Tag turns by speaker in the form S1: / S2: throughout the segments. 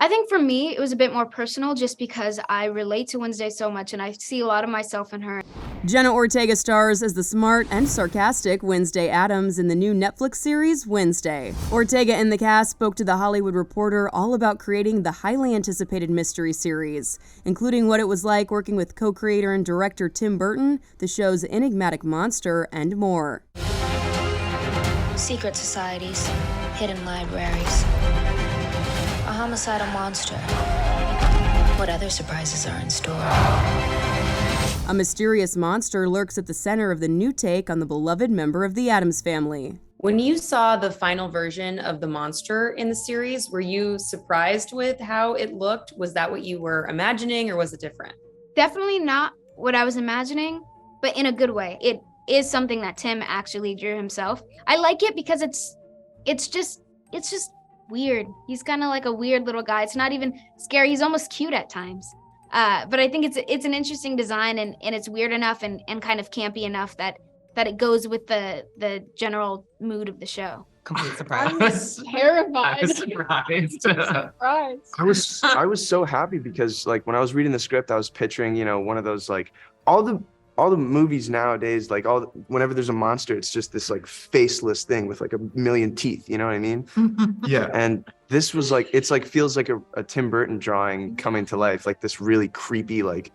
S1: I think for me, it was a bit more personal just because I relate to Wednesday so much and I see a lot of myself in her.
S2: Jenna Ortega stars as the smart and sarcastic Wednesday Addams in the new Netflix series Wednesday. Ortega and the cast spoke to The Hollywood Reporter all about creating the highly anticipated mystery series, including what it was like working with co-creator and director Tim Burton, the show's enigmatic monster, and more.
S3: Secret societies, hidden libraries, a homicidal monster. What other surprises are in store?
S2: A mysterious monster lurks at the center of the new take on the beloved member of the Addams family.
S4: When you saw the final version of the monster in the series, were you surprised with how it looked? Was that what you were imagining, or was it different?
S1: Definitely not what I was imagining, but in a good way. It is something that Tim actually drew himself. I like it because it's just weird. He's kind of like a weird little guy. It's not even scary. He's almost cute at times. But I think it's an interesting design, and it's weird enough and kind of campy enough that it goes with the general mood of the show.
S5: Complete surprise.
S6: I was terrified.
S5: I was surprised.
S6: Surprised.
S7: I was so happy because like when I was reading the script, I was picturing, one of those like all the movies nowadays, like whenever there's a monster, it's just this like faceless thing with like a million teeth, you know what I mean?
S5: Yeah.
S7: And this was like, it's like, feels like a Tim Burton drawing coming to life, like this really creepy, like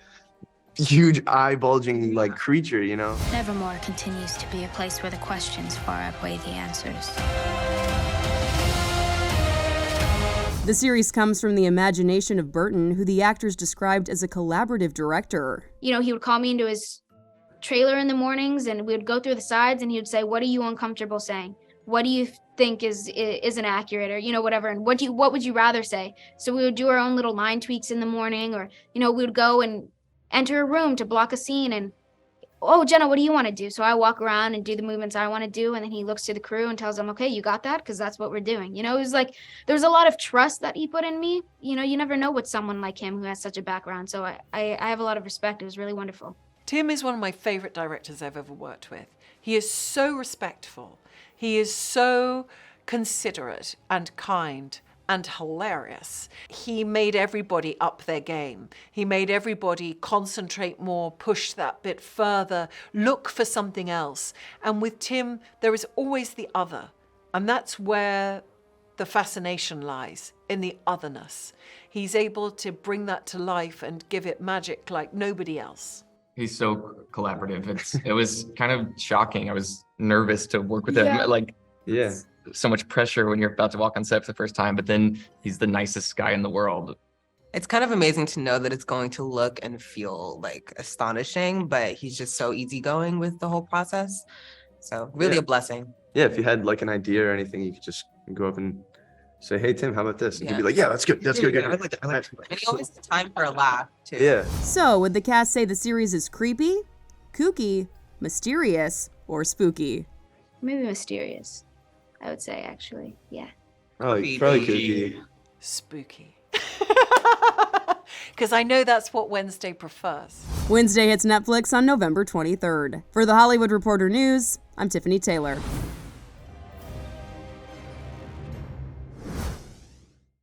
S7: huge eye bulging like creature,
S3: Nevermore continues to be a place where the questions far outweigh the answers.
S2: The series comes from the imagination of Burton, who the actors described as a collaborative director.
S1: He would call me into his trailer in the mornings and we would go through the sides and he would say, what are you uncomfortable saying? What do you think isn't accurate, or whatever, and what would you rather say? So we would do our own little line tweaks in the morning, or we would go and enter a room to block a scene and, oh, Jenna, what do you want to do? So I walk around and do the movements I want to do, and then he looks to the crew and tells them, okay, you got that? Because that's what we're doing. It was like there was a lot of trust that he put in me. You never know with someone like him who has such a background. So I have a lot of respect. It was really wonderful.
S8: Tim is one of my favorite directors I've ever worked with. He is so respectful. He is so considerate and kind and hilarious. He made everybody up their game. He made everybody concentrate more, push that bit further, look for something else. And with Tim, there is always the other. And that's where the fascination lies, in the otherness. He's able to bring that to life and give it magic like nobody else.
S5: He's so collaborative. It was kind of shocking. I was nervous to work with him.
S7: Yeah.
S5: So much pressure when you're about to walk on set for the first time, but then he's the nicest guy in the world.
S9: It's kind of amazing to know that it's going to look and feel like astonishing, but he's just so easygoing with the whole process. So really a blessing.
S7: Yeah, if you had like an idea or anything, you could just go up and say, hey, Tim, how about this? And he'd be like, yeah, that's good. That's good.
S9: I like that. And he always has time for a laugh, too.
S7: Yeah.
S2: So, would the cast say the series is creepy, kooky, mysterious, or spooky?
S1: Maybe mysterious, I would say, actually. Yeah.
S7: Probably kooky.
S8: Spooky. Because I know that's what Wednesday prefers.
S2: Wednesday hits Netflix on November 23rd. For The Hollywood Reporter News, I'm Tiffany Taylor.